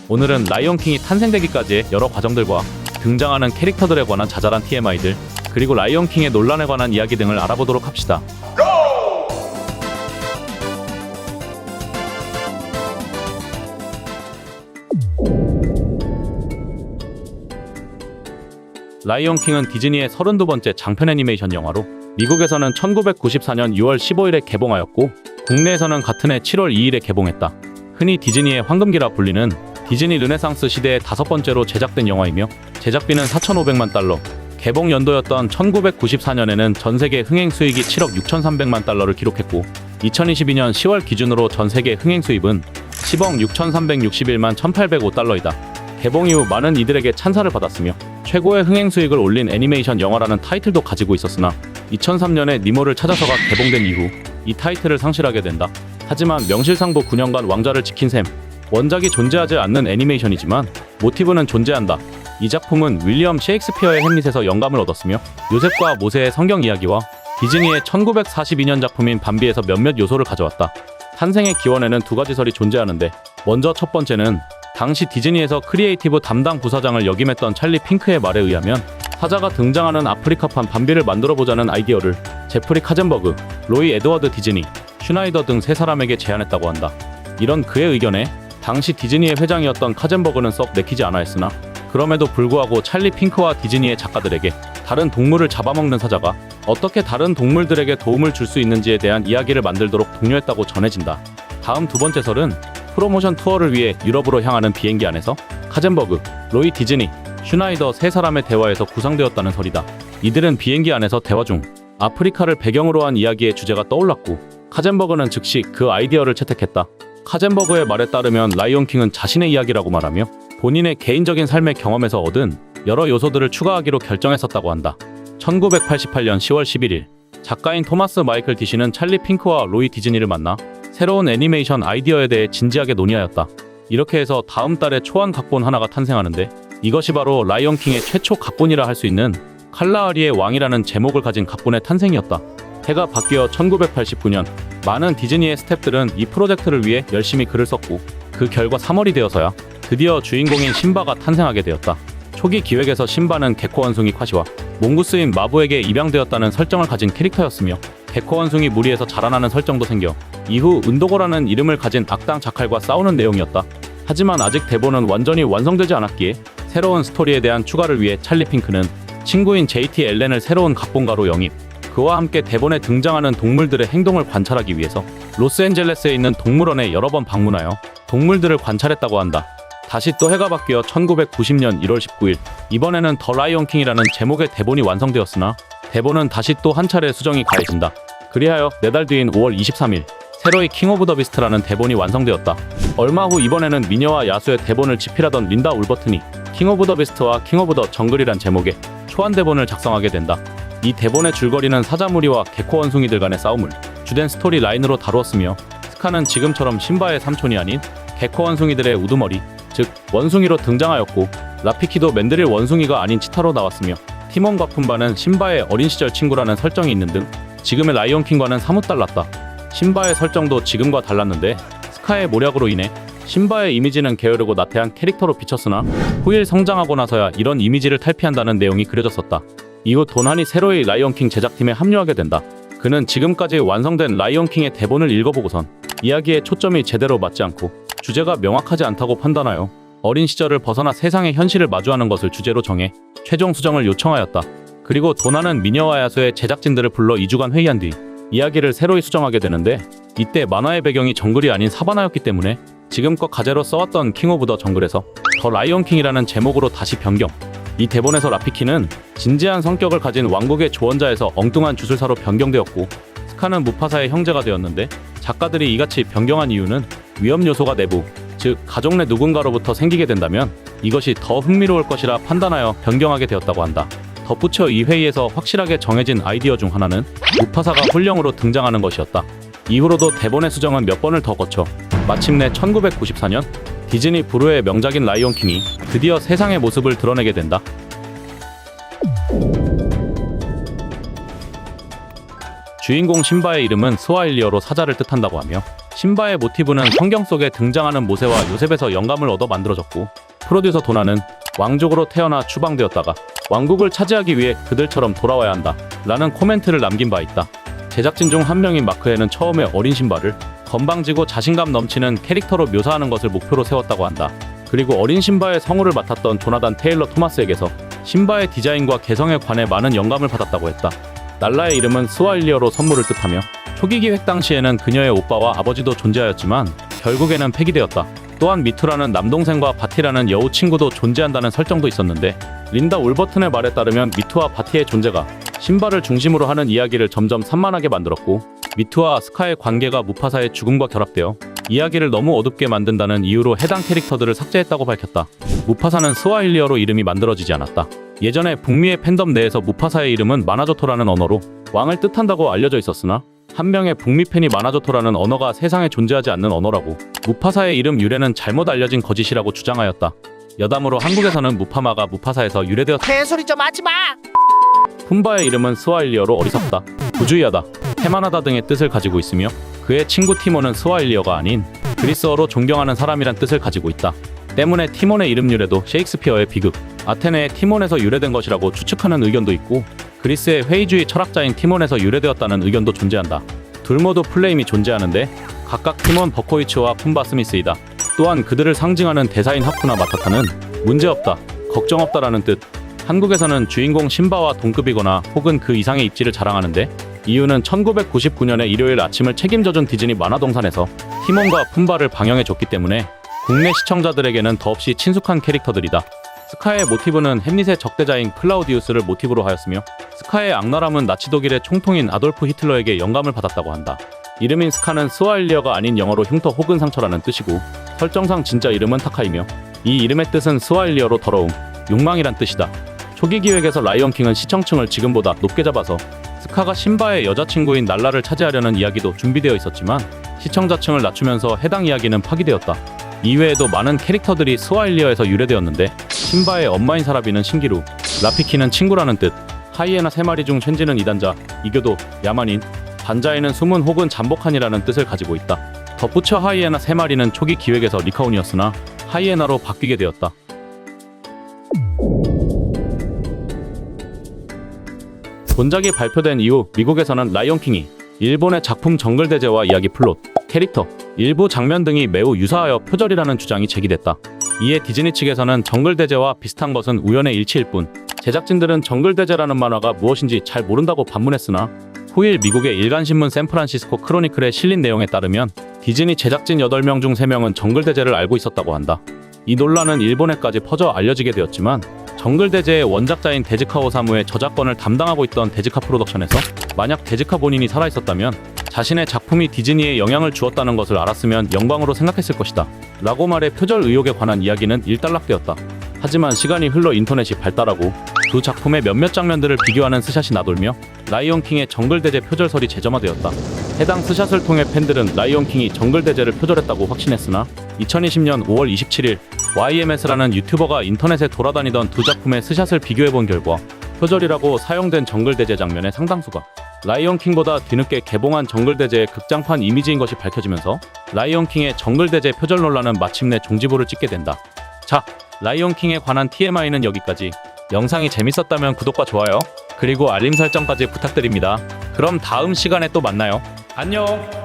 오늘은 라이온킹이 탄생되기까지의 여러 과정들과 등장하는 캐릭터들에 관한 자잘한 TMI들, 그리고 라이온킹의 논란에 관한 이야기 등을 알아보도록 합시다. 라이온킹은 디즈니의 32번째 장편 애니메이션 영화로 미국에서는 1994년 6월 15일에 개봉하였고 국내에서는 같은 해 7월 2일에 개봉했다. 흔히 디즈니의 황금기라 불리는 디즈니 르네상스 시대의 5번째로 제작된 영화이며 제작비는 4,500만 달러, 개봉 연도였던 1994년에는 전세계 흥행 수익이 7억 6,300만 달러를 기록했고 2022년 10월 기준으로 전세계 흥행 수입은 10억 6,361만 1,805달러이다. 개봉 이후 많은 이들에게 찬사를 받았으며 최고의 흥행 수익을 올린 애니메이션 영화라는 타이틀도 가지고 있었으나 2003년에 니모를 찾아서가 개봉된 이후 이 타이틀을 상실하게 된다. 하지만 명실상부 9년간 왕좌를 지킨 셈, 원작이 존재하지 않는 애니메이션이지만 모티브는 존재한다. 이 작품은 윌리엄 셰익스피어의 햄릿에서 영감을 얻었으며 요셉과 모세의 성경 이야기와 디즈니의 1942년 작품인 밤비에서 몇몇 요소를 가져왔다. 탄생의 기원에는 두 가지 설이 존재하는데 먼저 첫 번째는 당시 디즈니에서 크리에이티브 담당 부사장을 역임했던 찰리 핑크의 말에 의하면 사자가 등장하는 아프리카판 밤비를 만들어보자는 아이디어를 제프리 카젠버그, 로이 에드워드 디즈니, 슈나이더 등 세 사람에게 제안했다고 한다. 이런 그의 의견에 당시 디즈니의 회장이었던 카젠버그는 썩 내키지 않아 했으나 그럼에도 불구하고 찰리 핑크와 디즈니의 작가들에게 다른 동물을 잡아먹는 사자가 어떻게 다른 동물들에게 도움을 줄 수 있는지에 대한 이야기를 만들도록 독려했다고 전해진다. 다음 두 번째 설은 프로모션 투어를 위해 유럽으로 향하는 비행기 안에서 카젠버그, 로이 디즈니, 슈나이더 세 사람의 대화에서 구상되었다는 설이다. 이들은 비행기 안에서 대화 중 아프리카를 배경으로 한 이야기의 주제가 떠올랐고 카젠버그는 즉시 그 아이디어를 채택했다. 카젠버그의 말에 따르면 라이온킹은 자신의 이야기라고 말하며 본인의 개인적인 삶의 경험에서 얻은 여러 요소들을 추가하기로 결정했었다고 한다. 1988년 10월 11일 작가인 토마스 마이클 디시는 찰리 핑크와 로이 디즈니를 만나 새로운 애니메이션 아이디어에 대해 진지하게 논의하였다. 이렇게 해서 다음 달에 초안 각본 하나가 탄생하는데 이것이 바로 라이온킹의 최초 각본이라 할 수 있는 칼라하리의 왕이라는 제목을 가진 각본의 탄생이었다. 해가 바뀌어 1989년 많은 디즈니의 스태프들은 이 프로젝트를 위해 열심히 글을 썼고 그 결과 3월이 되어서야 드디어 주인공인 심바가 탄생하게 되었다. 초기 기획에서 심바는 개코 원숭이 콰시와 몽구스인 마부에게 입양되었다는 설정을 가진 캐릭터였으며 개코 원숭이 무리에서 자라나는 설정도 생겨 이후 은도고라는 이름을 가진 악당 자칼과 싸우는 내용이었다. 하지만 아직 대본은 완전히 완성되지 않았기에 새로운 스토리에 대한 추가를 위해 찰리 핑크는 친구인 JT 앨렌을 새로운 각본가로 영입, 그와 함께 대본에 등장하는 동물들의 행동을 관찰하기 위해서 로스앤젤레스에 있는 동물원에 여러 번 방문하여 동물들을 관찰했다고 한다. 다시 또 해가 바뀌어 1990년 1월 19일 이번에는 더 라이온킹이라는 제목의 대본이 완성되었으나 대본은 다시 또 한 차례 수정이 가해진다. 그리하여 4달 뒤인 5월 23일 새로이 킹 오브 더 비스트라는 대본이 완성되었다. 얼마 후 이번에는 미녀와 야수의 대본을 집필하던 린다 울버튼이 킹 오브 더 비스트와 킹 오브 더 정글이란 제목의 초안 대본을 작성하게 된다. 이 대본의 줄거리는 사자무리와 개코 원숭이들 간의 싸움을 주된 스토리 라인으로 다루었으며 스카는 지금처럼 심바의 삼촌이 아닌 개코 원숭이들의 우두머리, 즉 원숭이로 등장하였고 라피키도 맨드릴 원숭이가 아닌 치타로 나왔으며 티몬과 푼바는 심바의 어린 시절 친구라는 설정이 있는 등 지금의 라이온킹과는 사뭇 달랐다. 심바의 설정도 지금과 달랐는데 스카의 모략으로 인해 심바의 이미지는 게으르고 나태한 캐릭터로 비쳤으나 후일 성장하고 나서야 이런 이미지를 탈피한다는 내용이 그려졌었다. 이후 도난이 새로이 라이온킹 제작팀에 합류하게 된다. 그는 지금까지 완성된 라이온킹의 대본을 읽어보고선 이야기의 초점이 제대로 맞지 않고 주제가 명확하지 않다고 판단하여 어린 시절을 벗어나 세상의 현실을 마주하는 것을 주제로 정해 최종 수정을 요청하였다. 그리고 도난은 미녀와 야수의 제작진들을 불러 2주간 회의한 뒤 이야기를 새로이 수정하게 되는데 이때 만화의 배경이 정글이 아닌 사바나였기 때문에 지금껏 가제로 써왔던 킹 오브 더 정글에서 더 라이온킹이라는 제목으로 다시 변경. 이 대본에서 라피키는 진지한 성격을 가진 왕국의 조언자에서 엉뚱한 주술사로 변경되었고 스카는 무파사의 형제가 되었는데 작가들이 이같이 변경한 이유는 위험 요소가 내부, 즉 가족 내 누군가로부터 생기게 된다면 이것이 더 흥미로울 것이라 판단하여 변경하게 되었다고 한다. 덧붙여 이 회의에서 확실하게 정해진 아이디어 중 하나는 무파사가 훌령으로 등장하는 것이었다. 이후로도 대본의 수정은 몇 번을 더 거쳐 마침내 1994년 디즈니 브루의 명작인 라이온킹이 드디어 세상의 모습을 드러내게 된다. 주인공 심바의 이름은 스와힐리어로 사자를 뜻한다고 하며 심바의 모티브는 성경 속에 등장하는 모세와 요셉에서 영감을 얻어 만들어졌고, 프로듀서 도나는 왕족으로 태어나 추방되었다가 왕국을 차지하기 위해 그들처럼 돌아와야 한다 라는 코멘트를 남긴 바 있다. 제작진 중 한 명인 마크에는 처음에 어린 심바를 건방지고 자신감 넘치는 캐릭터로 묘사하는 것을 목표로 세웠다고 한다. 그리고 어린 심바의 성우를 맡았던 조나단 테일러 토마스에게서 심바의 디자인과 개성에 관해 많은 영감을 받았다고 했다. 날라의 이름은 스와힐리어로 선물을 뜻하며 초기 기획 당시에는 그녀의 오빠와 아버지도 존재하였지만 결국에는 폐기되었다. 또한 미투라는 남동생과 바티라는 여우 친구도 존재한다는 설정도 있었는데, 린다 울버튼의 말에 따르면 미투와 바티의 존재가 심바를 중심으로 하는 이야기를 점점 산만하게 만들었고, 미투와 스카의 관계가 무파사의 죽음과 결합되어 이야기를 너무 어둡게 만든다는 이유로 해당 캐릭터들을 삭제했다고 밝혔다. 무파사는 스와힐리어로 이름이 만들어지지 않았다. 예전에 북미의 팬덤 내에서 무파사의 이름은 마나조토라는 언어로 왕을 뜻한다고 알려져 있었으나, 한 명의 북미 팬이 마나조토라는 언어가 세상에 존재하지 않는 언어라고, 무파사의 이름 유래는 잘못 알려진 거짓이라고 주장하였다. 여담으로 한국에서는 무파마가 무파사에서 유래되었다. 개소리 좀 하지 마. 푼바의 이름은 스와힐리어로 어리석다, 부주의하다, 태만하다 등의 뜻을 가지고 있으며, 그의 친구 티몬은 스와힐리어가 아닌 그리스어로 존경하는 사람이란 뜻을 가지고 있다. 때문에 티몬의 이름 유래도 셰익스피어의 비극 아테네의 티몬에서 유래된 것이라고 추측하는 의견도 있고, 그리스의 회의주의 철학자인 티몬에서 유래되었다는 의견도 존재한다. 둘 모두 플레임이 존재하는데 각각 티몬 버코이츠와 푼바 스미스이다. 또한 그들을 상징하는 대사인 하쿠나 마타타는 문제없다, 걱정없다라는 뜻. 한국에서는 주인공 심바와 동급이거나 혹은 그 이상의 입지를 자랑하는데, 이유는 1999년에 일요일 아침을 책임져준 디즈니 만화동산에서 티몬과 푼바를 방영해줬기 때문에 국내 시청자들에게는 더없이 친숙한 캐릭터들이다. 스카의 모티브는 햄릿의 적대자인 클라우디우스를 모티브로 하였으며, 스카의 악랄함은 나치 독일의 총통인 아돌프 히틀러에게 영감을 받았다고 한다. 이름인 스카는 스와힐리어가 아닌 영어로 흉터 혹은 상처라는 뜻이고, 설정상 진짜 이름은 타카이며, 이 이름의 뜻은 스와힐리어로 더러움, 욕망이란 뜻이다. 초기 기획에서 라이언킹은 시청층을 지금보다 높게 잡아서 스카가 심바의 여자친구인 날라를 차지하려는 이야기도 준비되어 있었지만, 시청자층을 낮추면서 해당 이야기는 파기되었다. 이외에도 많은 캐릭터들이 스와힐리어에서 유래되었는데, 심바의 엄마인 사라비는 신기루, 라피키는 친구라는 뜻, 하이에나 3마리 중 쉔지는 이단자, 이교도, 야만인, 반자에는 숨은 혹은 잠복한이라는 뜻을 가지고 있다. 덧붙여 하이에나 3마리는 초기 기획에서 리카온이었으나 하이에나로 바뀌게 되었다. 본작이 발표된 이후 미국에서는 라이온킹이 일본의 작품 정글대제와 이야기 플롯, 캐릭터, 일부 장면 등이 매우 유사하여 표절이라는 주장이 제기됐다. 이에 디즈니 측에서는 정글대제와 비슷한 것은 우연의 일치일 뿐, 제작진들은 정글대제라는 만화가 무엇인지 잘 모른다고 반문했으나, 후일 미국의 일간신문 샌프란시스코 크로니클에 실린 내용에 따르면 디즈니 제작진 8명 중 3명은 정글대제를 알고 있었다고 한다. 이 논란은 일본에까지 퍼져 알려지게 되었지만, 정글대제의 원작자인 데즈카 오사무의 저작권을 담당하고 있던 데즈카 프로덕션에서 만약 데즈카 본인이 살아있었다면 자신의 작품이 디즈니에 영향을 주었다는 것을 알았으면 영광으로 생각했을 것이다 라고 말해 표절 의혹에 관한 이야기는 일단락되었다. 하지만 시간이 흘러 인터넷이 발달하고 두 작품의 몇몇 장면들을 비교하는 스샷이 나돌며 라이온킹의 정글대제 표절설이 재점화되었다. 해당 스샷을 통해 팬들은 라이온킹이 정글대제를 표절했다고 확신했으나, 2020년 5월 27일 YMS라는 유튜버가 인터넷에 돌아다니던 두 작품의 스샷을 비교해본 결과 표절이라고 사용된 정글대제 장면의 상당수가 라이온킹보다 뒤늦게 개봉한 정글대제의 극장판 이미지인 것이 밝혀지면서 라이온킹의 정글대제 표절 논란은 마침내 종지부를 찍게 된다. 자, 라이온킹에 관한 TMI는 여기까지. 영상이 재밌었다면 구독과 좋아요, 그리고 알림 설정까지 부탁드립니다. 그럼 다음 시간에 또 만나요. 안녕!